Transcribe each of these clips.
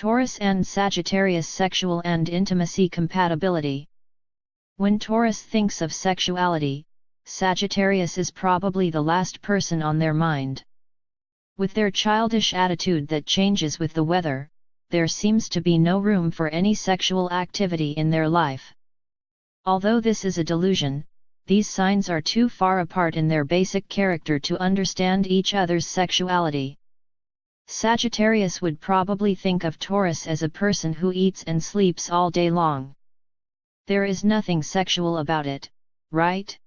Taurus and Sagittarius sexual and intimacy compatibility. When Taurus thinks of sexuality, Sagittarius is probably the last person on their mind. With their childish attitude that changes with the weather, there seems to be no room for any sexual activity in their life. Although this is a delusion, these signs are too far apart in their basic character to understand each other's sexuality. Sagittarius would probably think of Taurus as a person who eats and sleeps all day long. There is nothing sexual about it, right?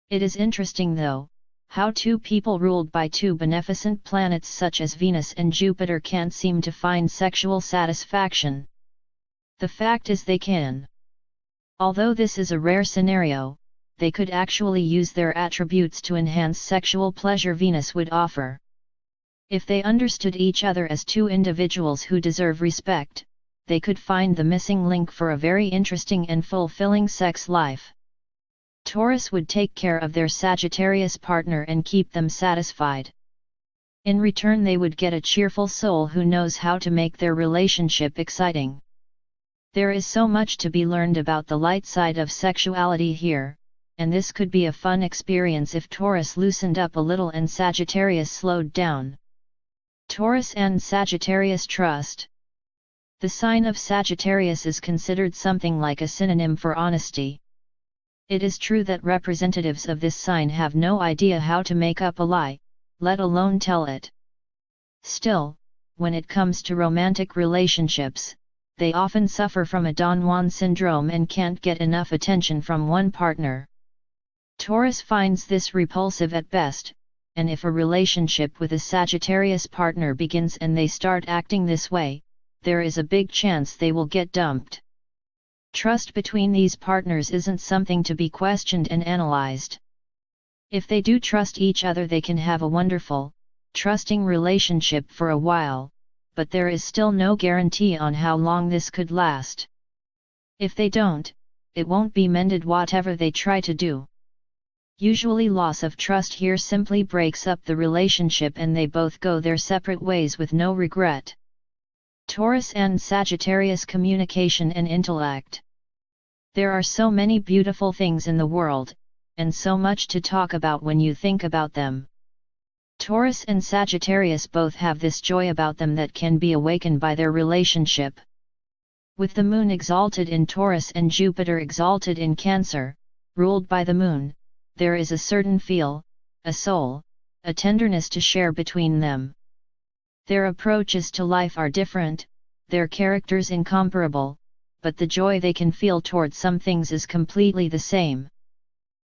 It is interesting though, how two people ruled by two beneficent planets such as Venus and Jupiter can't seem to find sexual satisfaction. The fact is they can. Although this is a rare scenario, they could actually use their attributes to enhance sexual pleasure Venus would offer. If they understood each other as two individuals who deserve respect, they could find the missing link for a very interesting and fulfilling sex life. Taurus would take care of their Sagittarius partner and keep them satisfied. In return they would get a cheerful soul who knows how to make their relationship exciting. There is so much to be learned about the light side of sexuality here, and this could be a fun experience if Taurus loosened up a little and Sagittarius slowed down. Taurus and Sagittarius trust. The sign of Sagittarius is considered something like a synonym for honesty. It is true that representatives of this sign have no idea how to make up a lie, let alone tell it. Still, when it comes to romantic relationships, they often suffer from a Don Juan syndrome and can't get enough attention from one partner. Taurus finds this repulsive at best, and if a relationship with a Sagittarius partner begins and they start acting this way, there is a big chance they will get dumped. Trust between these partners isn't something to be questioned and analyzed. If they do trust each other, they can have a wonderful, trusting relationship for a while, but there is still no guarantee on how long this could last. If they don't, it won't be mended whatever they try to do. Usually loss of trust here simply breaks up the relationship and they both go their separate ways with no regret. Taurus and Sagittarius communication and intellect. There are so many beautiful things in the world, and so much to talk about when you think about them. Taurus and Sagittarius both have this joy about them that can be awakened by their relationship. With the moon exalted in Taurus and Jupiter exalted in Cancer, ruled by the moon, there is a certain feel, a soul, a tenderness to share between them. Their approaches to life are different, their characters incomparable, but the joy they can feel towards some things is completely the same.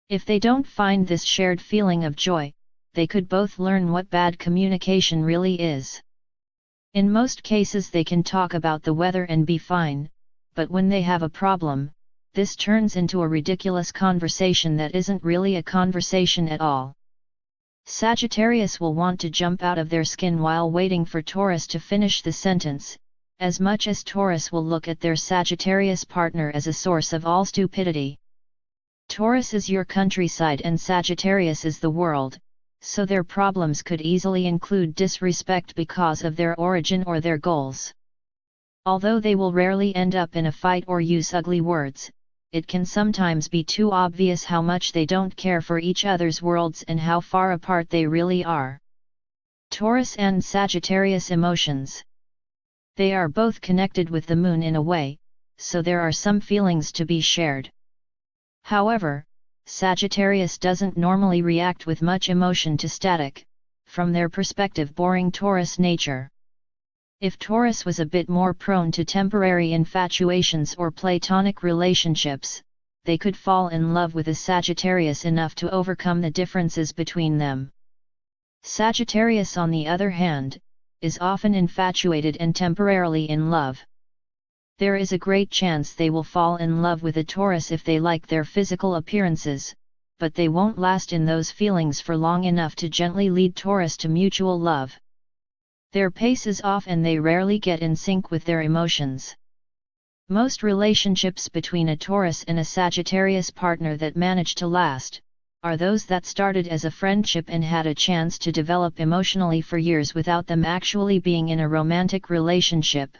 If they don't find this shared feeling of joy, they could both learn what bad communication really is. In most cases they can talk about the weather and be fine, but when they have a problem, this turns into a ridiculous conversation that isn't really a conversation at all. Sagittarius will want to jump out of their skin while waiting for Taurus to finish the sentence, as much as Taurus will look at their Sagittarius partner as a source of all stupidity. Taurus is your countryside and Sagittarius is the world, so their problems could easily include disrespect because of their origin or their goals. Although they will rarely end up in a fight or use ugly words, it can sometimes be too obvious how much they don't care for each other's worlds and how far apart they really are. Taurus and Sagittarius emotions. They are both connected with the moon in a way, so there are some feelings to be shared. However, Sagittarius doesn't normally react with much emotion to static, from their perspective boring Taurus nature. If Taurus was a bit more prone to temporary infatuations or platonic relationships, they could fall in love with a Sagittarius enough to overcome the differences between them. Sagittarius, on the other hand, is often infatuated and temporarily in love. There is a great chance they will fall in love with a Taurus if they like their physical appearances, but they won't last in those feelings for long enough to gently lead Taurus to mutual love. Their pace is off and they rarely get in sync with their emotions. Most relationships between a Taurus and a Sagittarius partner that manage to last, are those that started as a friendship and had a chance to develop emotionally for years without them actually being in a romantic relationship.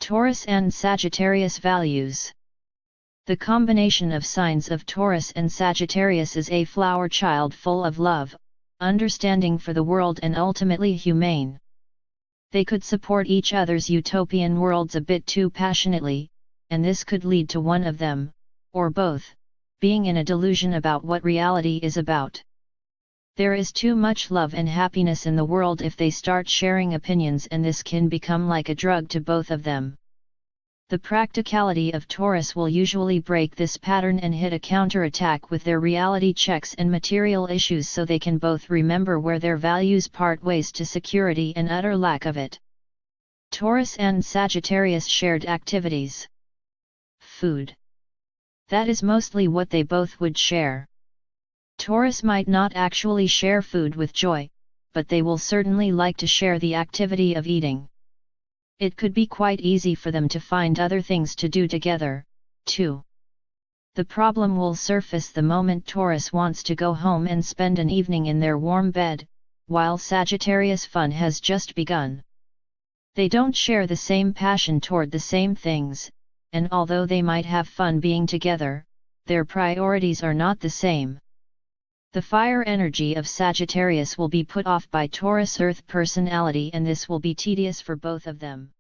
Taurus and Sagittarius values. The combination of signs of Taurus and Sagittarius is a flower child full of love, understanding for the world and ultimately humane. They could support each other's utopian worlds a bit too passionately, and this could lead to one of them, or both, being in a delusion about what reality is about. There is too much love and happiness in the world if they start sharing opinions, and this can become like a drug to both of them. The practicality of Taurus will usually break this pattern and hit a counterattack with their reality checks and material issues, so they can both remember where their values part ways to security and utter lack of it. Taurus and Sagittarius shared activities. Food. That is mostly what they both would share. Taurus might not actually share food with joy, but they will certainly like to share the activity of eating. It could be quite easy for them to find other things to do together, too. The problem will surface the moment Taurus wants to go home and spend an evening in their warm bed, while Sagittarius fun has just begun. They don't share the same passion toward the same things, and although they might have fun being together, their priorities are not the same. The fire energy of Sagittarius will be put off by Taurus Earth personality, and this will be tedious for both of them.